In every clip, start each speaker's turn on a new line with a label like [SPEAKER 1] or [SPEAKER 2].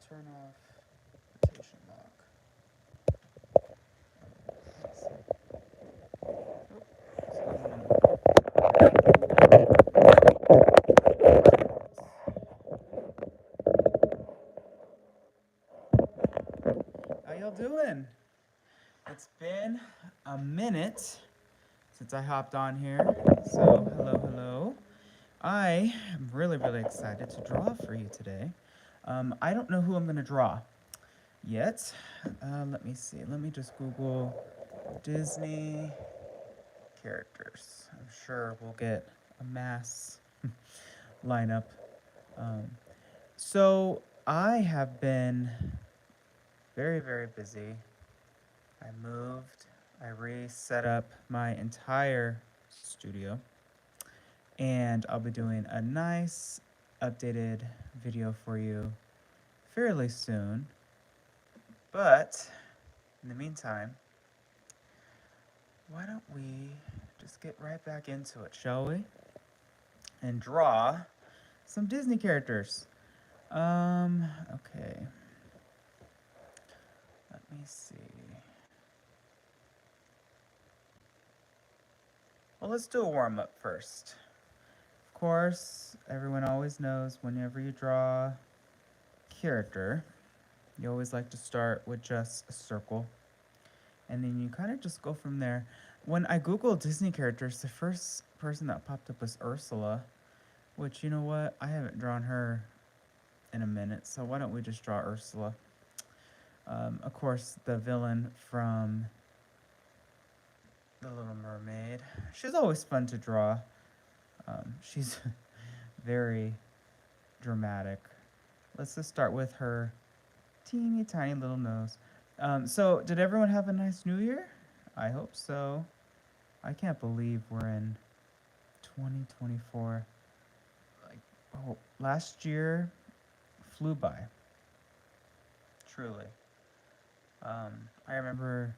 [SPEAKER 1] turn off rotation lock. Let's see. Oh, how y'all doing? It's been a minute since I hopped on here. So, hello, hello. I am really excited to draw for you today. I don't know who I'm going to draw yet. Let me see. Let me just Google Disney characters. I'm sure we'll get a mass lineup. Um, so, I have been very busy. I moved, I reset up my entire studio, and I'll be doing a nice updated video for you fairly soon. But in the meantime, why don't we just get right back into it, shall we? And draw some Disney characters. Okay. Let me see. Well, let's do a warm up first. Of course, everyone always knows whenever you draw a character, you always like to start with just a circle, and then you kind of just go from there. When I Googled Disney characters, the first person that popped up was Ursula, which, you know what? I haven't drawn her in a minute, so why don't we just draw Ursula? Of course, the villain from The Little Mermaid. She's always fun to draw. She's very dramatic. Let's just start with her teeny tiny little nose. So, did everyone have a nice New Year? I hope so. I can't believe we're in 2024. Like, oh, last year flew by. Truly. I remember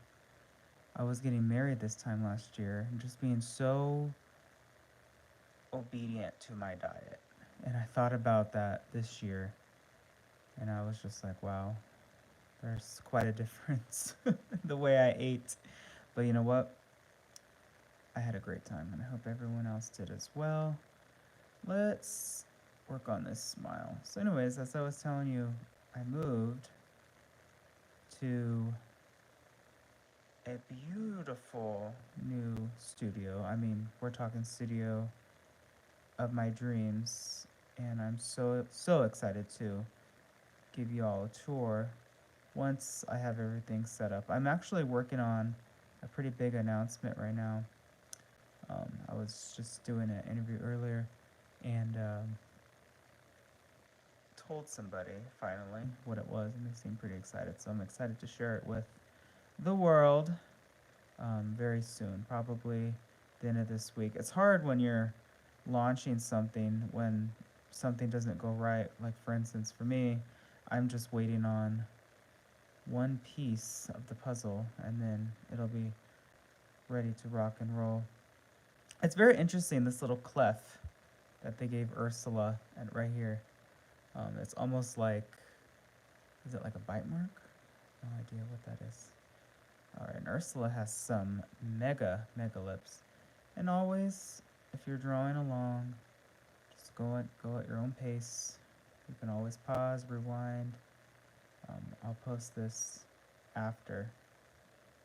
[SPEAKER 1] I was getting married this time last year and just being so obedient to my diet. And I thought about that this year, and I was just like, wow, there's quite a difference in the way I ate. But you know what? I had a great time, and I hope everyone else did as well. Let's work on this smile. So, anyways, as I was telling you, I moved to a beautiful new studio. I mean, we're talking studio of my dreams, and I'm so excited to give you all a tour once I have everything set up. I'm actually working on a pretty big announcement right now. I was just doing an interview earlier, and told somebody finally what it was, and they seemed pretty excited. So I'm excited to share it with the world very soon, probably the end of this week. It's hard when you're launching something when something doesn't go right. Like, for instance, for me, I'm just waiting on one piece of the puzzle, and then it'll be ready to rock and roll. It's very interesting, this little clef that they gave Ursula and right here. It's almost like, is it like a bite mark? No idea what that is. All right, and Ursula has some mega lips. And always, if you're drawing along, just go at your own pace. You can always pause, rewind. I'll post this after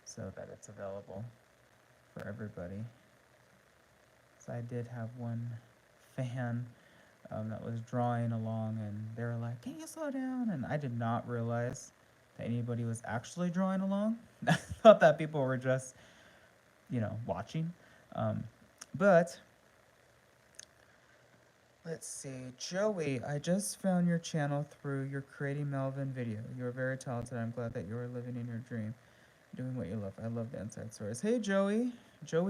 [SPEAKER 1] so that it's available for everybody. So I did have one fan that was drawing along, and they were like, "Can you slow down?" And I did not realize that anybody was actually drawing along. I thought that people were just, watching. But let's see, Joey, I just found your channel through your Creating Melvin video. You're very talented. I'm glad that you're living in your dream, doing what you love. I love the inside stories. Hey, Joey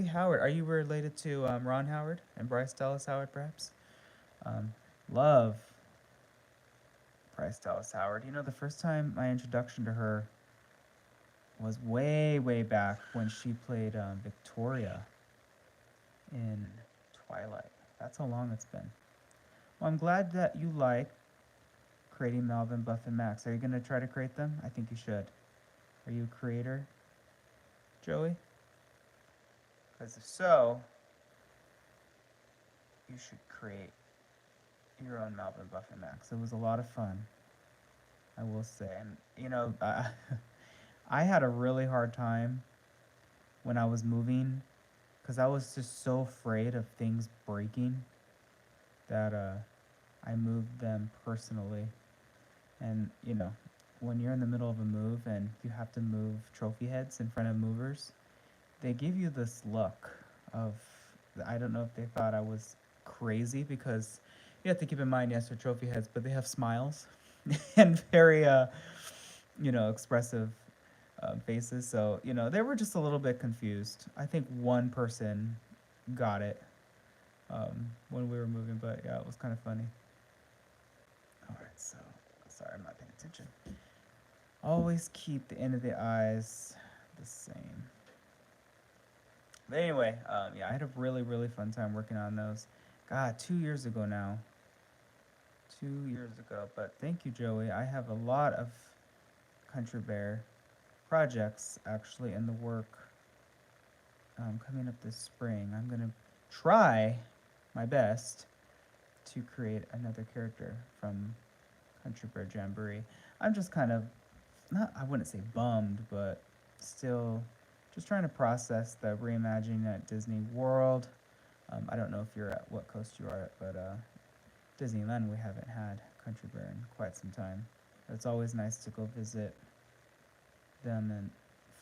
[SPEAKER 1] Howard. Are you related to Ron Howard and Bryce Dallas Howard, perhaps? Love Bryce Dallas Howard. You know, the first time my introduction to her was way back when she played Victoria in Twilight. That's how long it's been. Well, I'm glad that you like creating Melvin, Buff, and Max. Are you gonna try to create them? I think you should. Are you a creator, Joey? Because if so, you should create your own Melvin, Buff, and Max. It was a lot of fun, I will say. And I had a really hard time when I was moving because I was just so afraid of things breaking that I moved them personally. And when you're in the middle of a move and you have to move trophy heads in front of movers, they give you this look of, I don't know if they thought I was crazy because you have to keep in mind, yes, they're trophy heads, but they have smiles and very expressive faces. So they were just a little bit confused. I think one person got it when we were moving, but yeah, it was kind of funny. All right, so sorry, I'm not paying attention. Always keep the end of the eyes the same. But anyway, yeah, I had a really, really fun time working on those. God, 2 years ago now. 2 years ago. But thank you, Joey. I have a lot of Country Bear projects actually in the work coming up this spring. I'm going to try my best to create another character from Country Bear Jamboree. I'm just kind of, I wouldn't say bummed, but still just trying to process the reimagining at Disney World. I don't know if you're at what coast you are at, but Disneyland we haven't had Country Bear in quite some time. But it's always nice to go visit them in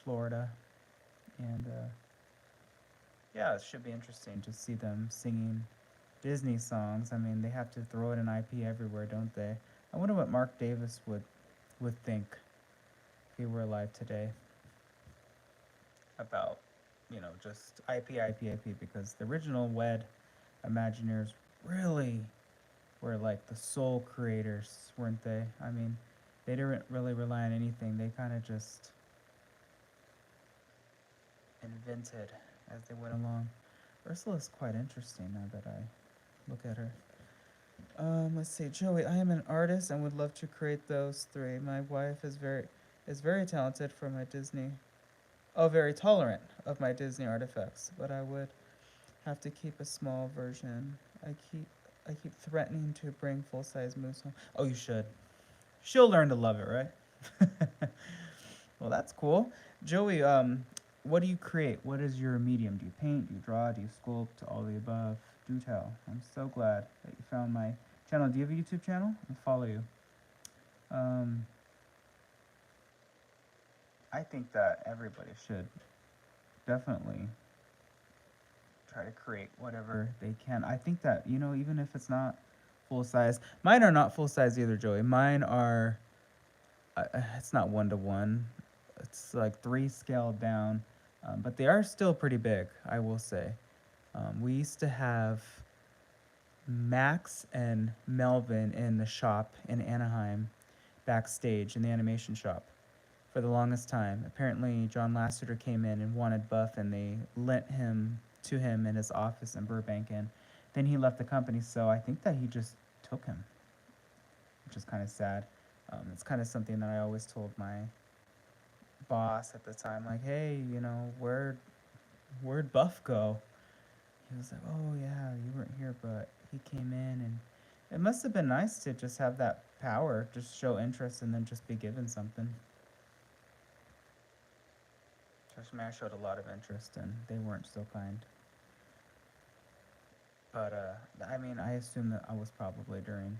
[SPEAKER 1] Florida, and yeah, it should be interesting to see them singing Disney songs. I mean, they have to throw it in IP everywhere, don't they? I wonder what Mark Davis would think if he were alive today about just IP, because the original WED Imagineers really were like the sole creators, weren't they? I mean, they didn't really rely on anything. They kind of just invented as they went along. Ursula's quite interesting now that I look at her. Let's see, Joey. I am an artist and would love to create those three. My wife is very talented for my Disney. Oh, very tolerant of my Disney artifacts, but I would have to keep a small version. I keep threatening to bring full size moose home. Oh, you should. She'll learn to love it, right? Well, that's cool. Joey, what do you create? What is your medium? Do you paint? Do you draw? Do you sculpt? All the above. Do tell. I'm so glad that you found my channel. Do you have a YouTube channel? I'll follow you. I think that everybody should definitely try to create whatever they can. I think that, even if it's not full size, mine are not full size either, Joey. Mine are, it's not 1-to-1. It's like 3 scaled down, but they are still pretty big, I will say. We used to have Max and Melvin in the shop in Anaheim, backstage in the animation shop for the longest time. Apparently, John Lasseter came in and wanted Buff, and they lent him to him in his office in Burbank, and then he left the company. So I think that he just took him, which is kind of sad. It's kind of something that I always told my boss at the time, like, hey, where'd Buff go? He was like, oh yeah, you weren't here, but he came in, and it must have been nice to just have that power, just show interest and then just be given something. Trust me, I showed a lot of interest, and they weren't so kind. But I mean, I assume that I was probably during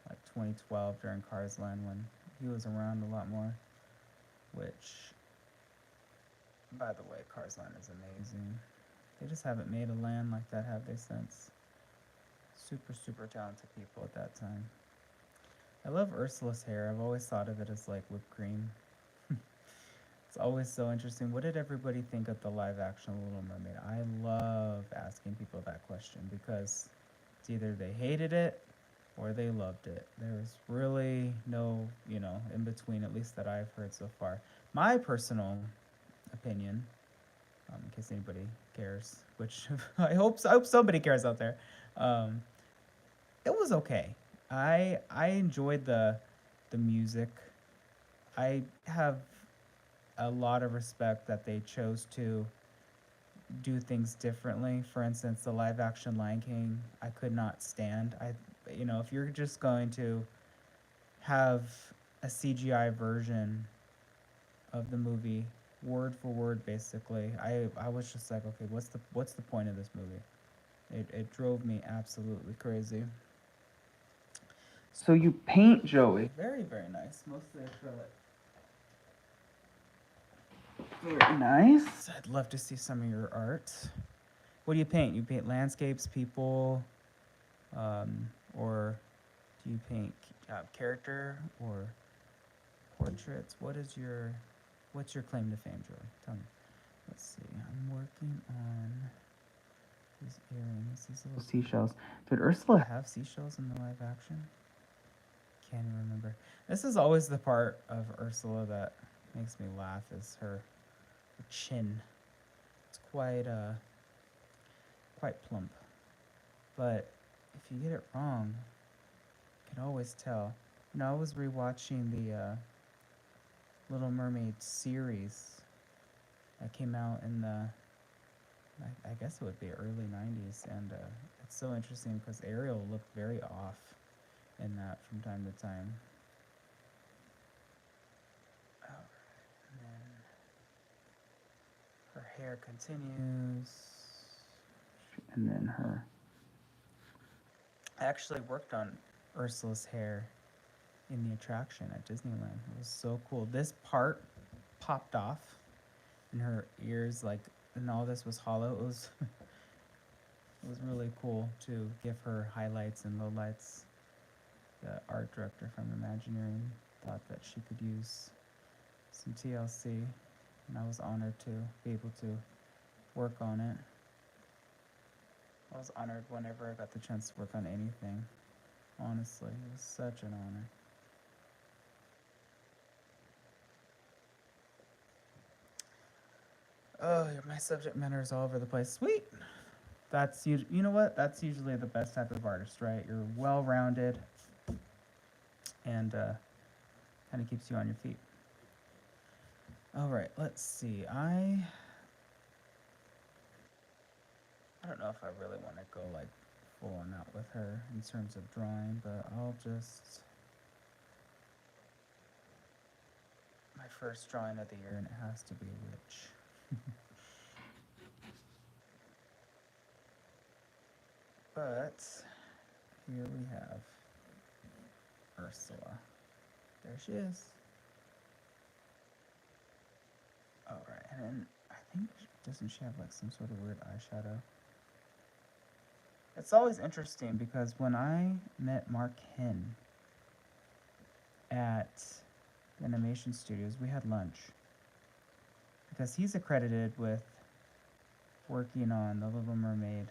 [SPEAKER 1] like 2012 during Cars Land when he was around a lot more. Which, by the way, Cars Land is amazing. They just haven't made a land like that, have they, since? Super, super talented people at that time. I love Ursula's hair. I've always thought of it as like whipped cream. It's always so interesting. What did everybody think of the live action Little Mermaid? I love asking people that question because it's either they hated it or they loved it. There's really no, in between, at least that I've heard so far. My personal opinion, in case anybody cares, which I hope somebody cares out there, it was okay. I enjoyed the music. I have a lot of respect that they chose to do things differently. For instance, the live action Lion King, I could not stand. If you're just going to have a CGI version of the movie, word for word, basically, I was just like, okay, what's the point of this movie? It drove me absolutely crazy. So you paint, Joey. Very, very nice. Mostly acrylic. Very nice. I'd love to see some of your art. What do you paint? You paint landscapes, people, or do you paint character or portraits? What's your claim to fame, Joey? Tell me. Let's see. I'm working on these earrings, these little seashells. Did Ursula have seashells in the live action? Can't even remember. This is always the part of Ursula that makes me laugh is her chin. It's quite plump. But if you get it wrong, you can always tell. I was rewatching the Little Mermaid series that came out in I guess it would be early 90s. And it's so interesting because Ariel looked very off in that from time to time. And then her hair continues. And then I actually worked on Ursula's hair in the attraction at Disneyland. It was so cool. This part popped off, and her ears, and all this was hollow. It was it was really cool to give her highlights and lowlights. The art director from Imagineering thought that she could use some TLC, and I was honored to be able to work on it. I was honored whenever I got the chance to work on anything. Honestly, it was such an honor. Oh, my subject matter is all over the place. Sweet. That's you know what? That's usually the best type of artist, right? You're well-rounded, and kind of keeps you on your feet. All right, let's see. I don't know if I really want to go full on out with her in terms of drawing, but I'll just my first drawing of the year, and it has to be a witch. But here we have Ursula. There she is. All right, and then I think doesn't she have some sort of weird eyeshadow? It's always interesting because when I met Mark Henn at Animation Studios, we had lunch because he's accredited with working on The Little Mermaid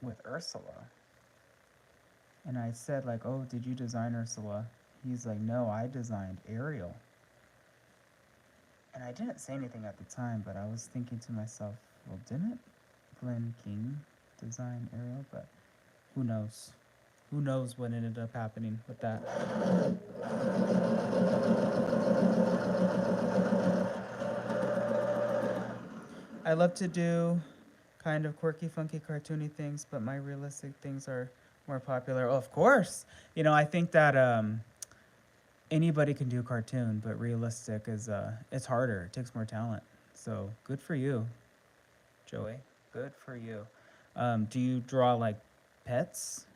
[SPEAKER 1] with Ursula. And I said oh, did you design Ursula? He's like, no, I designed Ariel. And I didn't say anything at the time, but I was thinking to myself, well, didn't Glenn King design Ariel? But who knows? Who knows what ended up happening with that? I love to do kind of quirky, funky, cartoony things, but my realistic things are more popular. Oh, of course. I think that anybody can do cartoon, but realistic is it's harder. It takes more talent. So good for you, Joey. Good for you. Do you draw pets,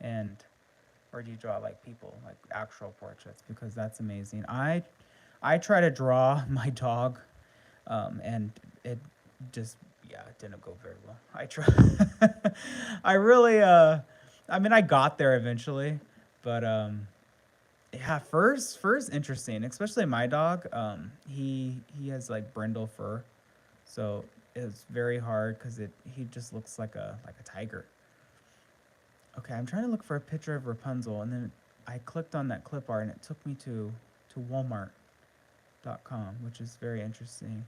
[SPEAKER 1] or do you draw people, actual portraits? Because that's amazing. I try to draw my dog, and it just it didn't go very well. I try. I really I mean I got there eventually, but yeah, fur's interesting, especially my dog. He has brindle fur, so it's very hard because he just looks like a tiger. Okay, I'm trying to look for a picture of Rapunzel, and then I clicked on that clip art, and it took me to Walmart.com, which is very interesting.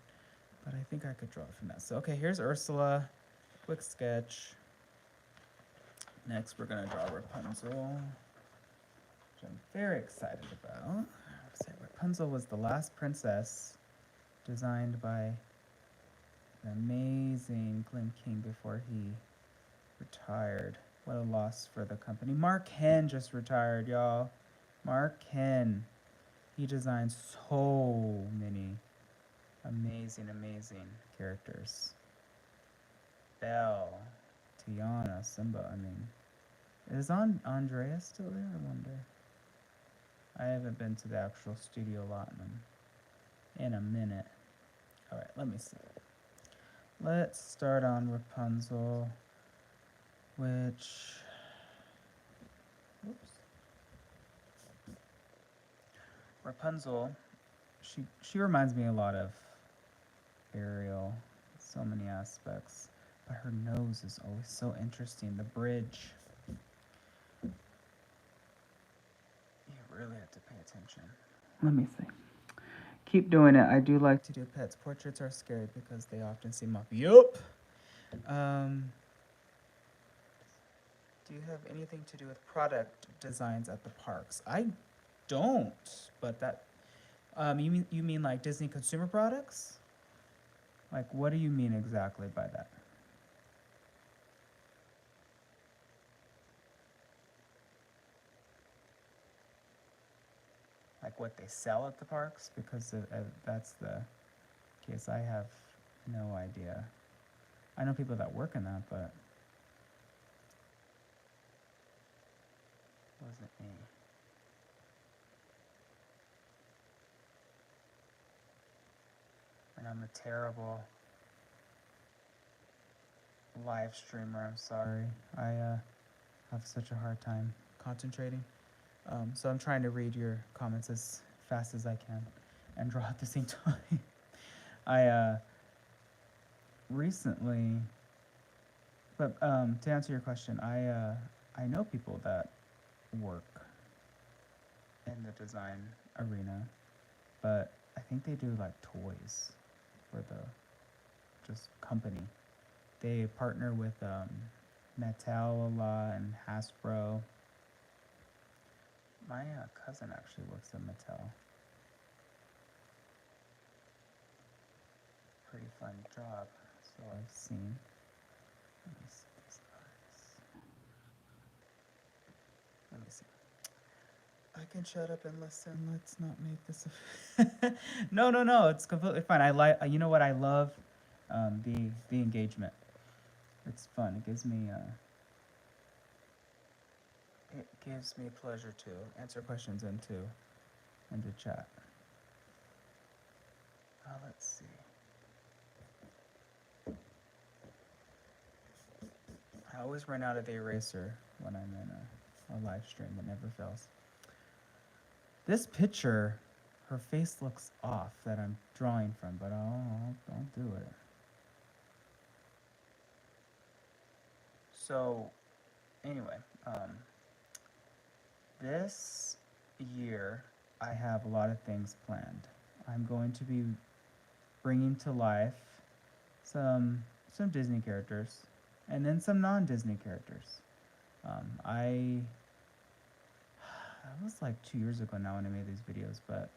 [SPEAKER 1] But I think I could draw it from that. So okay, here's Ursula. Quick sketch. Next, we're gonna draw Rapunzel, which I'm very excited about. Rapunzel was the last princess designed by an amazing Glenn King before he retired. What a loss for the company. Mark Henn just retired, y'all. Mark Henn. He designed so many amazing, amazing characters. Belle, Tiana, Simba. I mean, is Andrea still there? I wonder. I haven't been to the actual studio lot in a minute. All right, let me see. Let's start on Rapunzel, which, oops. Rapunzel, she reminds me a lot of Ariel, so many aspects, but her nose is always so interesting. The bridge, you really have to pay attention. Let me see. Keep doing it. I do like to do pets. Portraits are scary because they often seem off. Yup. Do you have anything to do with product designs at the parks? I don't, but that you mean like Disney consumer products? Like, what do you mean exactly by that? Like what they sell at the parks? Because that's the case. I have no idea. I know people that work in that, but it wasn't me. And I'm a terrible live streamer. I'm sorry. I have such a hard time concentrating. So I'm trying to read your comments as fast as I can and draw at the same time. I recently, but to answer your question, I know people that work in the design arena, but I think they do like toys for the just company. They partner with Mattel a lot and Hasbro. My cousin actually works at Mattel. Pretty fun job, so I've seen. Let me see these artists. Let me see. I can shut up and listen. Let's not make this. No. It's completely fine. I like. You know what? I love the engagement. It's fun. It gives me pleasure to answer questions and to chat. Let's see. I always run out of the eraser when I'm in a live stream. It never fails. This picture, her face looks off that I'm drawing from, but I'll do it. So, anyway, this year I have a lot of things planned. I'm going to be bringing to life some Disney characters, and then some non-Disney characters. I that was like 2 years ago now when I made these videos, but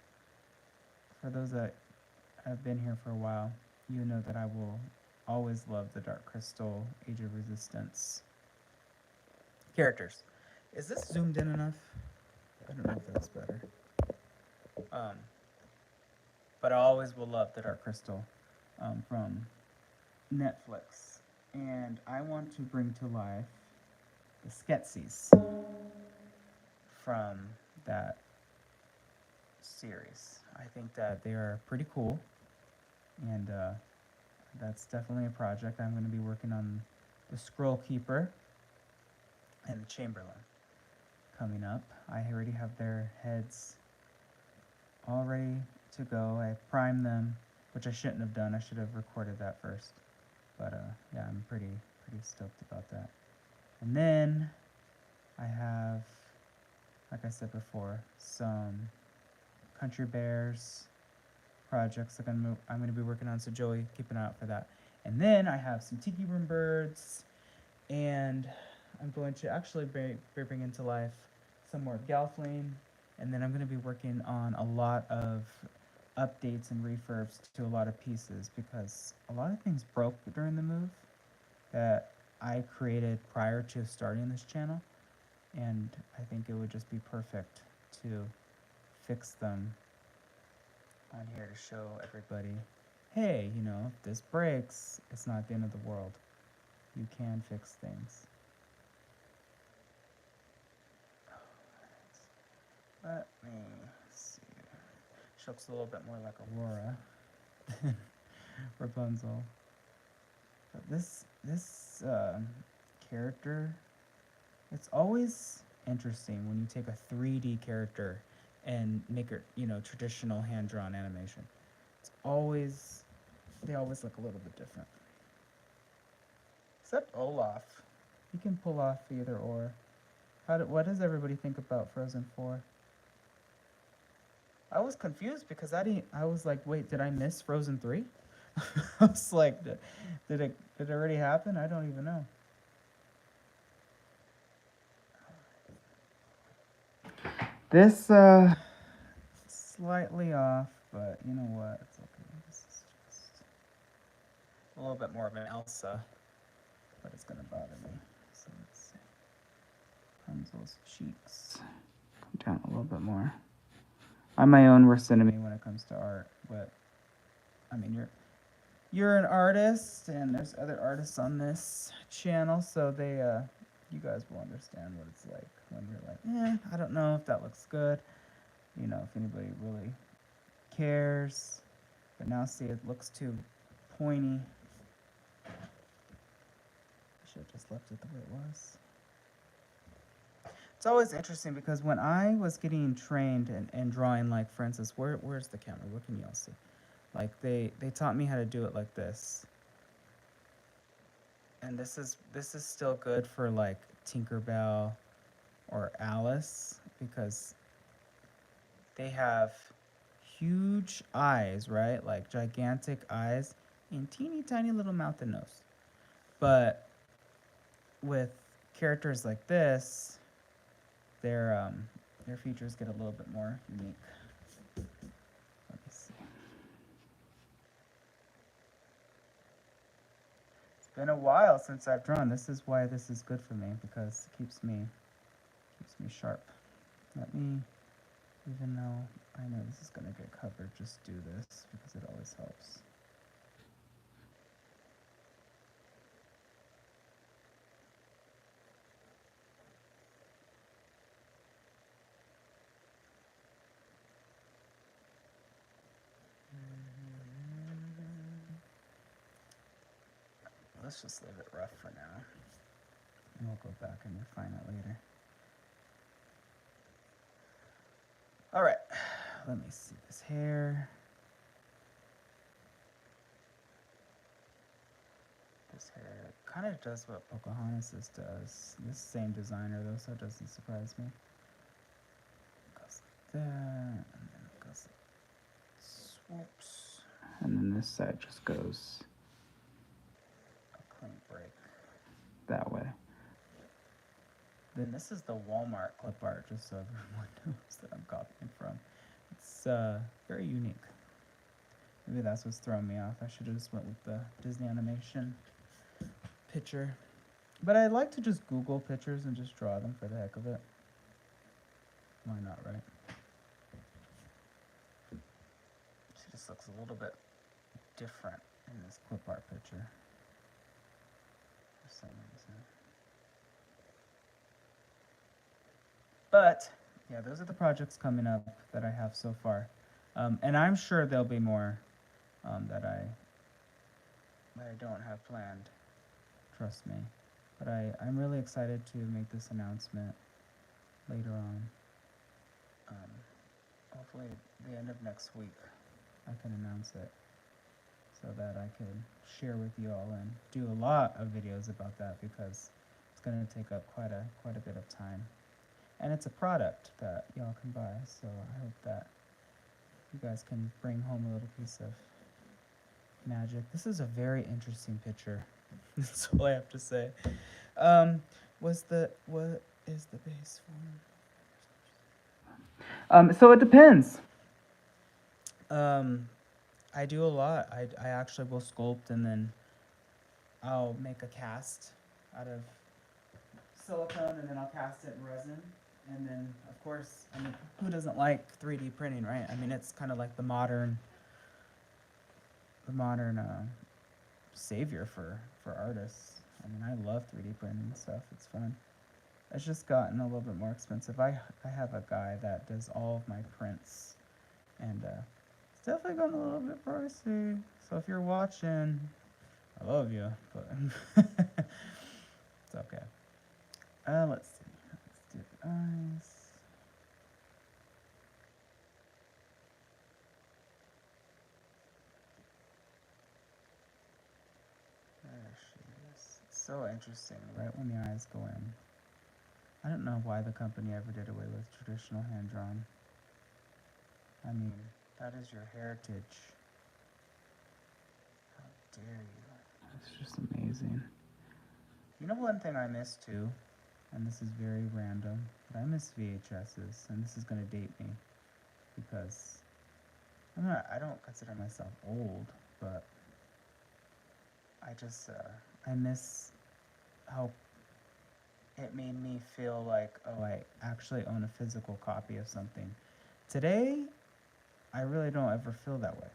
[SPEAKER 1] for those that have been here for a while, you know that I will always love the Dark Crystal, Age of Resistance characters. Is this zoomed in enough? I don't know if that's better. But I always will love the Dark Crystal from Netflix. And I want to bring to life the Skeksis from that series. I think that they are pretty cool, and that's definitely a project. I'm going to be working on the Scroll Keeper and the Chamberlain coming up. I already have their heads all ready to go. I primed them, which I shouldn't have done. I should have recorded that first. But yeah, I'm pretty stoked about that. And then I have, like I said before, some Country Bears projects that I'm going to be working on. So Joey, keep an eye out for that. And then I have some Tiki Room Birds, and I'm going to actually be bringing to life some more Gelfling, and then I'm going to be working on a lot of updates and refurbs to a lot of pieces because a lot of things broke during the move that I created prior to starting this channel, and I think it would just be perfect to fix them on here to show everybody, hey, you know, if this breaks, it's not the end of the world. You can fix things. Let me see. She looks a little bit more like Aurora than Rapunzel. But this character, it's always interesting when you take a 3D character and make it, you know, traditional hand-drawn animation. It's always, they always look a little bit different. Except Olaf. He can pull off either or. What does everybody think about Frozen 4? I was confused because I was like, wait, did I miss Frozen 3? I was like, did it already happen? I don't even know. This slightly off, but you know what? It's okay. This is just a little bit more of an Elsa, but it's gonna bother me. So let's see. Rapunzel's cheeks come down a little bit more. I'm my own worst enemy when it comes to art, but I mean you're an artist, and there's other artists on this channel, so they you guys will understand what it's like when you're like, I don't know if that looks good. You know, if anybody really cares. But now see, it looks too pointy. I should have just left it the way it was. It's always interesting because when I was getting trained and drawing, like for instance, where's the camera? What can y'all see? Like they taught me how to do it like this. And this is still good for like Tinkerbell or Alice because they have huge eyes, right? Like gigantic eyes and teeny tiny little mouth and nose. But with characters like this, their features get a little bit more unique. Let me see. It's been a while since I've drawn. This is why this is good for me because it keeps me sharp. Let me, even though I know this is gonna get covered, just do this because it always helps. Let's just leave it rough for now. And we'll go back and refine it later. All right, let me see this hair. This hair kind of does what Pocahontas does. This same designer though, so it doesn't surprise me. It goes like that, and then it goes like swoops. And then this side just goes a clean break that way. Then this is the Walmart clip art, just so everyone knows that I'm copying from. It's very unique. Maybe that's what's throwing me off. I should have just went with the Disney animation picture. But I like to just Google pictures and just draw them for the heck of it. Why not, right? She just looks a little bit different in this clip art picture. For some reason. But yeah, those are the projects coming up that I have so far, and I'm sure there'll be more that I don't have planned. Trust me, but I'm really excited to make this announcement later on. Hopefully, the end of next week, I can announce it so that I can share with you all and do a lot of videos about that because it's going to take up quite a bit of time. And it's a product that y'all can buy, so I hope that you guys can bring home a little piece of magic. This is a very interesting picture. That's all I have to say. what is the base form? So it depends. Um, I do a lot. I actually will sculpt and then I'll make a cast out of silicone and then I'll cast it in resin. And then, of course, I mean, who doesn't like 3D printing, right? I mean, it's kind of like the modern savior for artists. I mean, I love 3D printing and stuff. It's fun. It's just gotten a little bit more expensive. I have a guy that does all of my prints, and it's definitely gotten a little bit pricey. So if you're watching, I love you, but it's okay. Let's see. Let's do the eyes. There she is. It's so interesting, right when the eyes go in. I don't know why the company ever did away with traditional hand drawn. I mean, that is your heritage. How dare you? It's just amazing. You know one thing I miss too, and this is very random, but I miss VHSs, and this is gonna date me because I don't consider myself old, but I miss how it made me feel like, oh, I actually own a physical copy of something. Today, I really don't ever feel that way.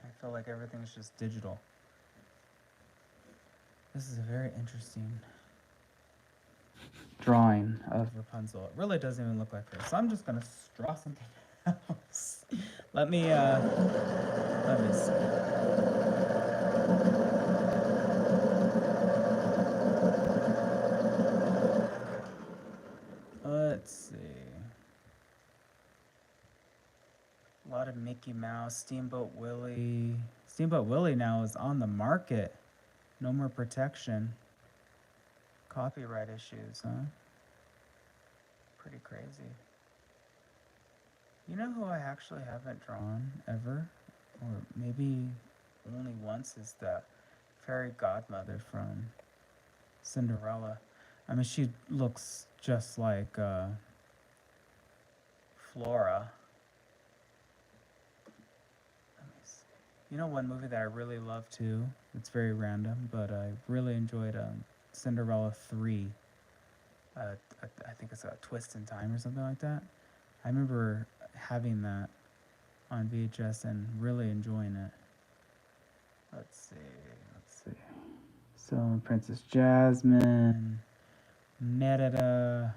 [SPEAKER 1] I feel like everything's just digital. This is a very interesting drawing of Rapunzel. It really doesn't even look like her. So I'm just gonna draw something else. Let me see. Let's see. A lot of Mickey Mouse, Steamboat Willie. Steamboat Willie now is on the market. No more protection. Copyright issues, huh? Pretty crazy. You know who I actually haven't drawn ever? Or maybe only once is the fairy godmother from Cinderella. I mean, she looks just like Flora. Let me see. You know one movie that I really love too? It's very random, but I really enjoyed Cinderella 3. I think it's a Twist in Time or something like that. I remember having that on VHS and really enjoying it. Let's see. So Princess Jasmine, Merida.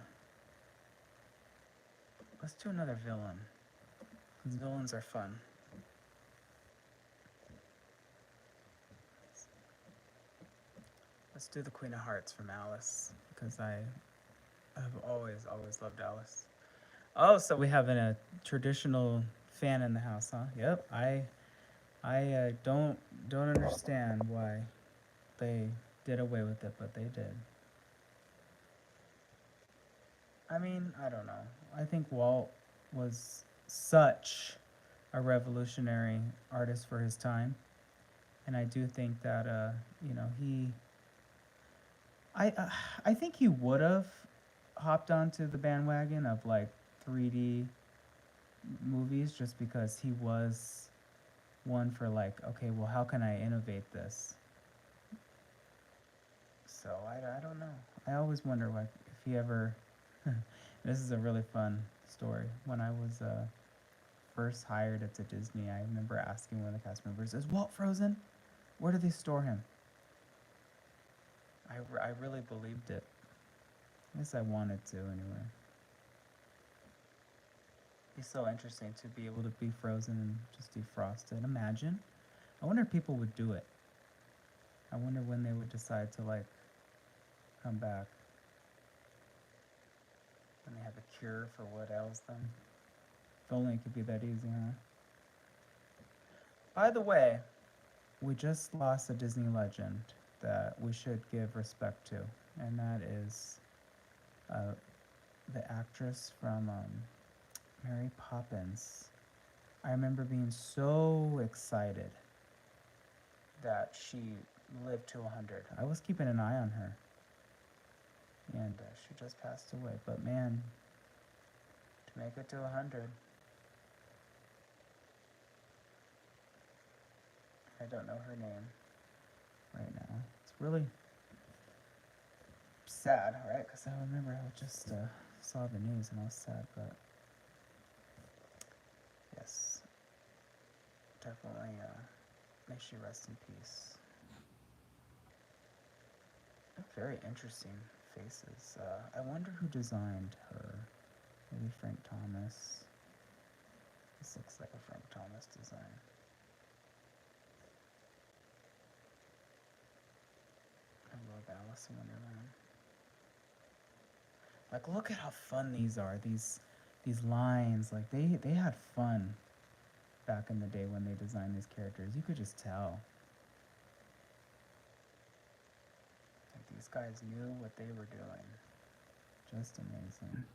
[SPEAKER 1] Let's do another villain. Because villains are fun. Let's do the Queen of Hearts from Alice. Because I have always loved Alice. Oh, so we have a traditional fan in the house, huh? Yep. I don't understand why they did away with it, but they did. I mean, I don't know. I think Walt was such a revolutionary artist for his time, and I do think that you know, I uh, I think he would have hopped onto the bandwagon of like 3D movies just because he was one for like, okay, well, how can I innovate this? So I don't know. I always wonder like if he ever. This is a really fun story. When I was first hired at Disney, I remember asking one of the cast members, "Is Walt frozen? Where do they store him?" I really believed it. I guess I wanted to anyway. It's so interesting to be able to be frozen and just defrost it. Imagine. I wonder if people would do it. I wonder when they would decide to like come back. When they have a cure for what ails them. If only it could be that easy, huh? By the way, we just lost a Disney legend that we should give respect to, and that is uh, the actress from Mary Poppins. I remember being so excited that she lived to 100. I was keeping an eye on her. And she just passed away. But man, to make it to 100, I don't know her name right now. It's really sad, right? Because I remember I just saw the news and I was sad, but yes, definitely may she rest in peace. Very interesting faces. I wonder who designed her. Maybe Frank Thomas. This looks like a Frank Thomas design. I love Alice in Wonderland. Like, look at how fun these are. These lines, like they had fun back in the day when they designed these characters. You could just tell. Like these guys knew what they were doing. Just amazing.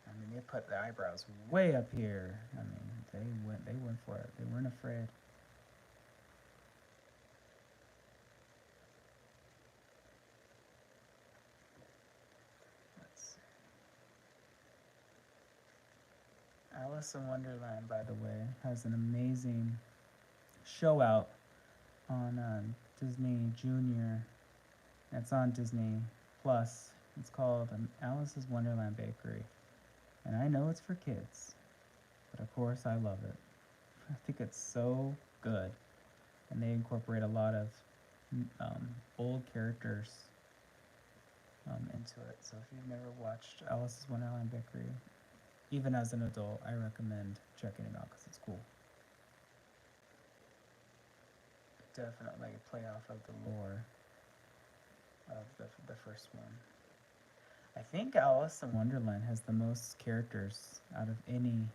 [SPEAKER 1] I mean, they put the eyebrows way up here. I mean, they went for it. They weren't afraid. Let's see. Alice in Wonderland, by the way, has an amazing show out on Disney Junior. It's on Disney Plus. It's called Alice's Wonderland Bakery. And I know it's for kids, but of course I love it. I think it's so good. And they incorporate a lot of old characters into it. So if you've never watched Alice's Wonderland Bakery, even as an adult, I recommend checking it out because it's cool. Definitely play off of the lore of the first one. I think Alice in Wonderland has the most characters out of any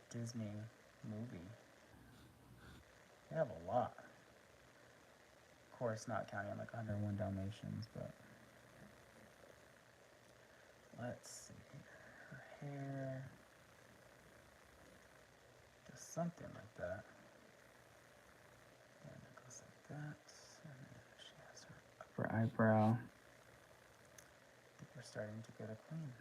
[SPEAKER 1] Disney movie. They have a lot. Of course, not counting like 101 Dalmatians, but let's see. Her hair does something like that. And it goes like that. And then she has her upper eyebrow. I think we're starting to get a queen.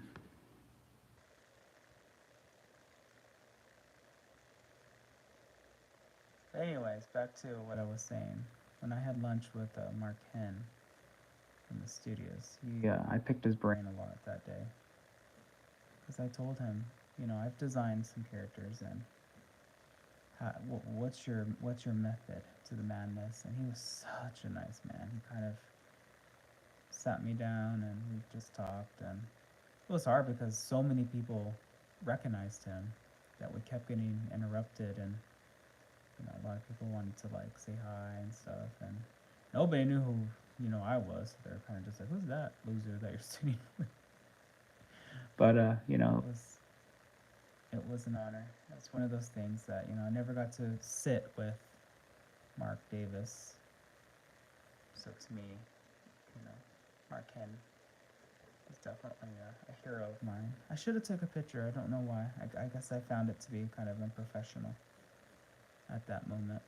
[SPEAKER 1] Anyways, back to what I was saying. When I had lunch with Mark Henn in the studios, I picked his brain a lot that day because I told him, I've designed some characters, and what's your method to the madness? And he was such a nice man. He kind of sat me down and we just talked, and it was hard because so many people recognized him that we kept getting interrupted, and a lot of people wanted to like say hi and stuff, and nobody knew who I was. They were kind of just like, "Who's that loser that you're sitting with?" But it was an honor. It's one of those things that I never got to sit with Mark Davis. So to me, Mark Henn is definitely a hero of mine. I should have took a picture. I don't know why. I guess I found it to be kind of unprofessional at that moment.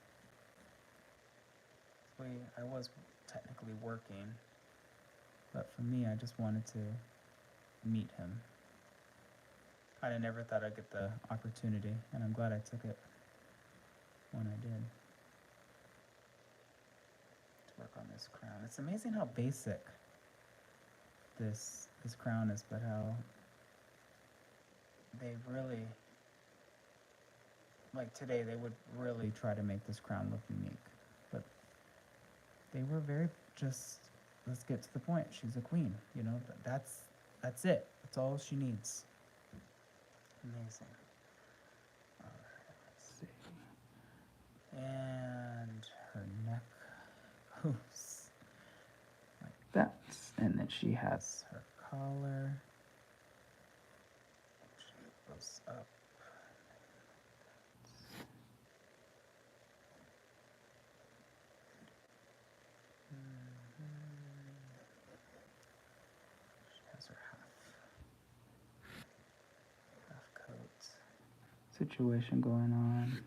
[SPEAKER 1] I was technically working, but for me, I just wanted to meet him. I never thought I'd get the opportunity, and I'm glad I took it when I did. To work on this crown. It's amazing how basic this crown is, but how they really, like today, they would really try to make this crown look unique. But they were very just, let's get to the point. She's a queen, that's it. That's all she needs. Amazing. All right, let's see. And her neck goes like that. And then she has her collar. She goes up. She has her half coat situation going on.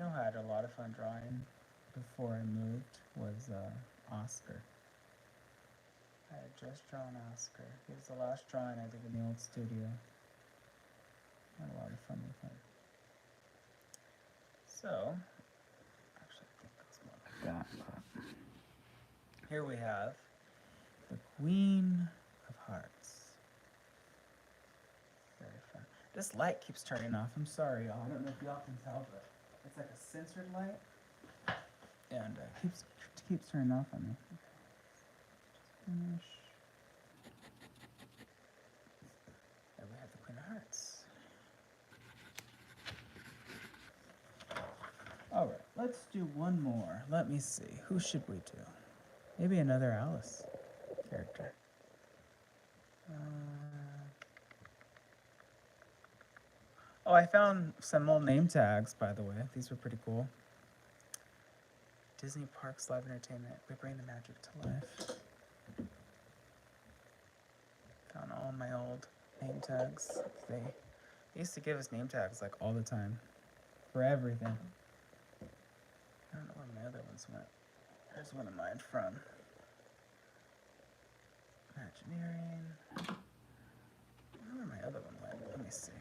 [SPEAKER 1] I had a lot of fun drawing before I moved was Oscar. I had just drawn Oscar. He was the last drawing I did in the old studio. Had a lot of fun with him. So, actually, I think it's more like that. But here we have the Queen of Hearts. Very fun. This light keeps turning off. I'm sorry, y'all. I don't know if y'all can tell, but it's like a censored light, and keeps turning off on me. Finish. There we have the Queen of Hearts. All right, let's do one more. Let me see. Who should we do? Maybe another Alice character. Oh, I found some old name tags, by the way. These were pretty cool. Disney Parks Live Entertainment. We bring the magic to life. Found all my old name tags. They used to give us name tags like all the time for everything. I don't know where my other ones went. Here's one of mine from Imagineering. I don't know where my other one went. Let me see.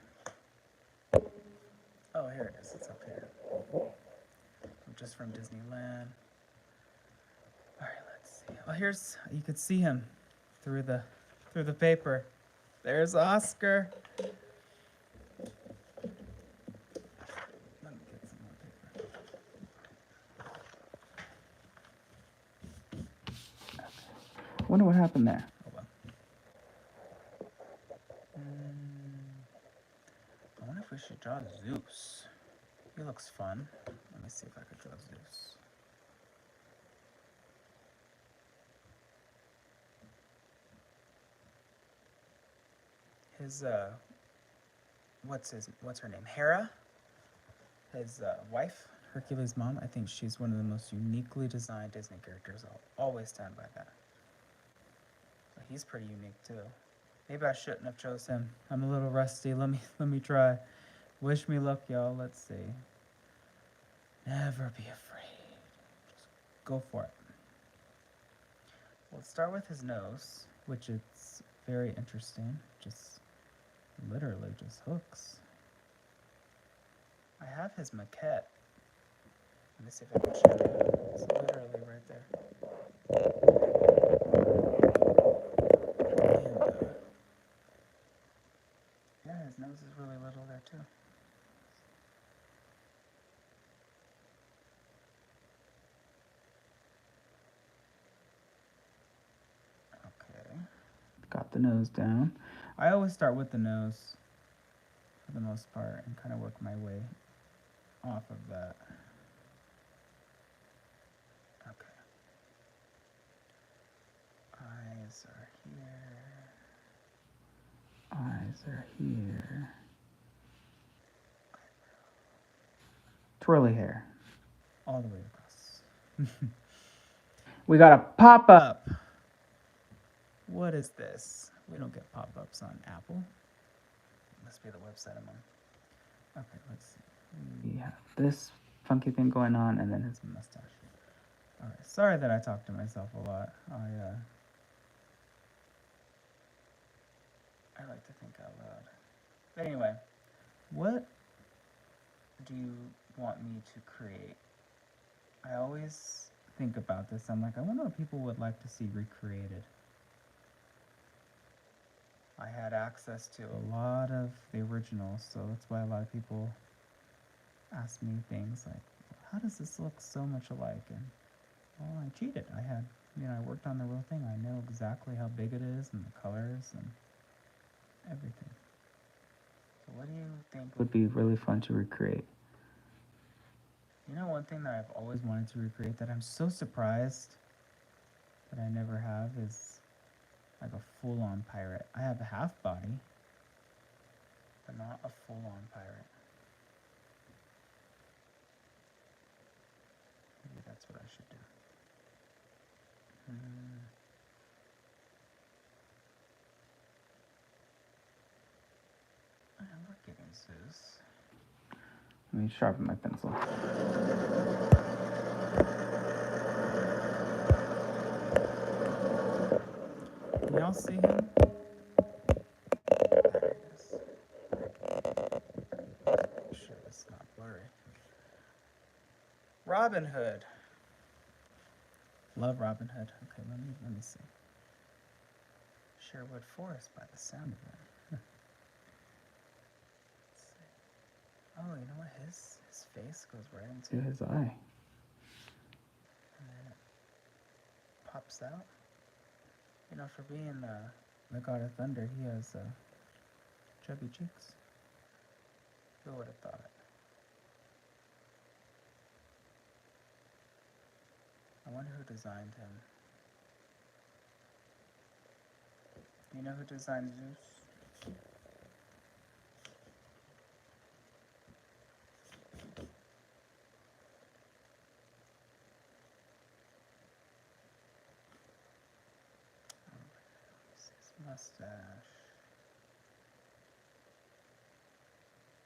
[SPEAKER 1] Oh, here it is. It's up here. Just from Disneyland. All right, let's see. Oh, here's, you could see him through the paper. There's Oscar. Let me get some more paper. Okay. Wonder what happened there. Oh well. I wonder if we should draw Zeus. He looks fun. Let me see if I could draw Zeus. His what's her name? Hera? His wife, Hercules' mom. I think she's one of the most uniquely designed Disney characters. I'll always stand by that. But he's pretty unique too. Maybe I shouldn't have chose him. I'm a little rusty. Let me try. Wish me luck, y'all. Let's see. Never be afraid. Just go for it. We'll start with his nose, which is very interesting. Just literally just hooks. I have his maquette. Let me see if I can show you. It's literally right there. And, yeah, his nose is really little there too. Okay. Got the nose down. I always start with the nose for the most part and kind of work my way off of that. Okay. Eyes are here. Eyes are here. Twirly hair. All the way across. We got a pop-up. What is this? We don't get pop-ups on Apple. It must be the website I'm on. Okay, let's see. We have this funky thing going on, and then his mustache. All right. Sorry that I talk to myself a lot. I like to think out loud. But anyway, what do you want me to create? I always think about this. I'm like, I wonder what people would like to see recreated. I had access to a lot of the originals, so that's why a lot of people ask me things like, how does this look so much alike? And well, I cheated. I worked on the real thing. I know exactly how big it is and the colors and everything. So what do you think would be really fun to recreate? You know, one thing that I've always wanted to recreate that I'm so surprised that I never have is like a full-on pirate. I have a half body, but not a full-on pirate. Maybe that's what I should do. We're getting Zeus. Let me sharpen my pencil. else see him? There he is. Make sure it's not blurry. Robin Hood. Love Robin Hood. Okay, let me see. Sherwood Forest by the sound of it. Let's see. Oh, you know what? His face goes right into his eye. And then it pops out. You know, for being the God of Thunder, he has chubby cheeks. Who would have thought it? I wonder who designed him. Do you know who designed Zeus? His mustache.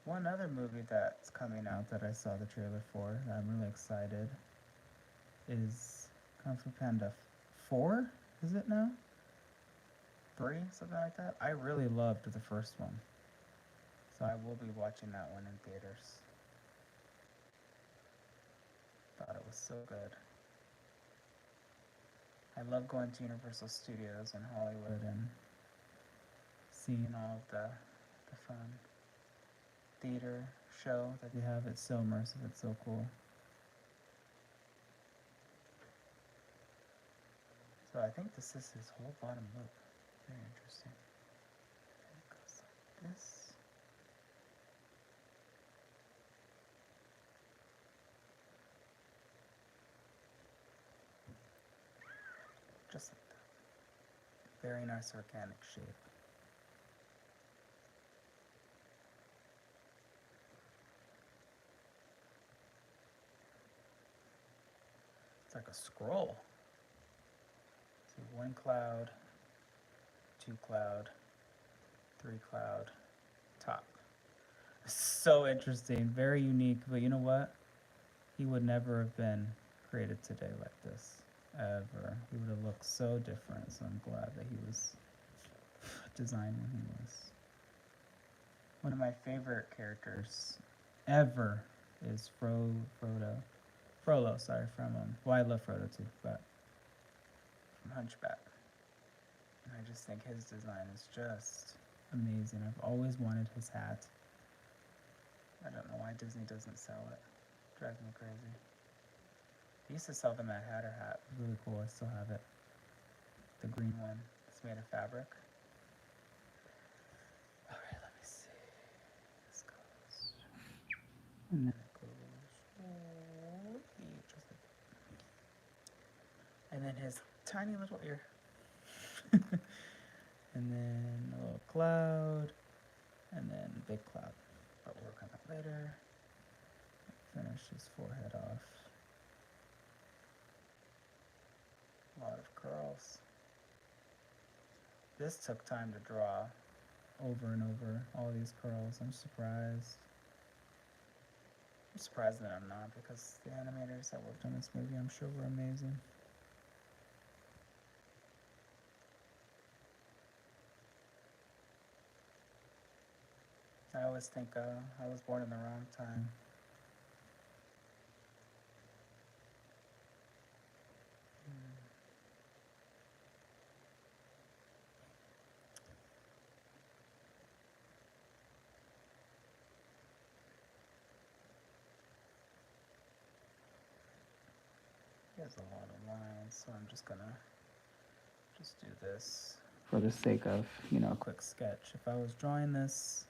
[SPEAKER 1] One other movie that's coming out that I saw the trailer for that I'm really excited is Kung Fu Panda 4, is it now? 3, something like that. I really loved the first one, so I will be watching that one in theaters. Thought it was so good. I love going to Universal Studios in Hollywood and seeing all of the fun theater show that they have. It's so immersive, it's so cool. So I think this is his whole bottom loop. Very interesting. And it goes like this. Just like that. Very nice organic shape. It's like a scroll. See, 1 cloud, 2 cloud, 3 cloud, top. So interesting, very unique, but you know what? He would never have been created today like this, ever. He would have looked so different, so I'm glad that he was designed when he was. One of my favorite characters ever is Frollo, sorry, from, well, I love Frodo too, but from Hunchback. And I just think his design is just amazing. I've always wanted his hat. I don't know why Disney doesn't sell it. Drives me crazy. They used to sell the Mad Hatter hat. Really cool. I still have it. The green one. It's made of fabric. Alright, let me see. This goes. And then it goes. Just like that. And then his tiny little ear. And then a little cloud. And then big cloud. But we'll work on that later. Finish his forehead off. A lot of curls. This took time to draw over and over, all these curls. I'm surprised. I'm surprised that I'm not, because the animators that worked on this movie, I'm sure, were amazing. I always think I was born in the wrong time. He has a lot of lines, so I'm just gonna just do this for the sake of, a quick sketch. If I was drawing this,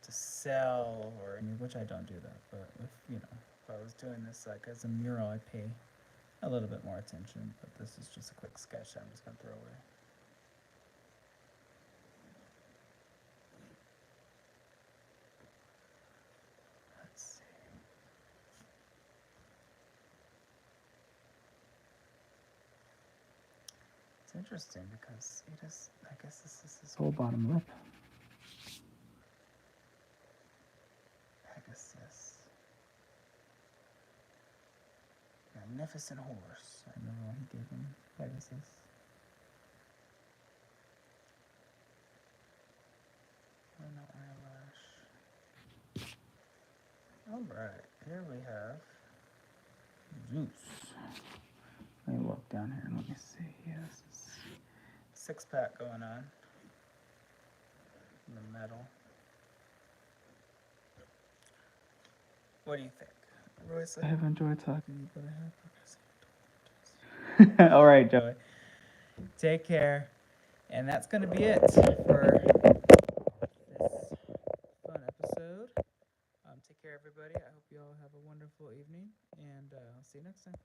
[SPEAKER 1] to sell or which I don't do that, but if I was doing this like as a mural, I'd pay a little bit more attention, but this is just a quick sketch that I'm just gonna throw away. Let's see. It's interesting because I guess this is his whole bottom lip. Pegasus. Magnificent horse. I remember when he gave him Pegasus. right, here we have juice. Let me look down here and let me see. Yes, 6-pack going on in the metal. What do you think, Royce? I have enjoyed talking to you, but I have. All right, Joey. Take care. And that's going to be it for this fun episode. Take care, everybody. I hope you all have a wonderful evening, and I'll see you next time.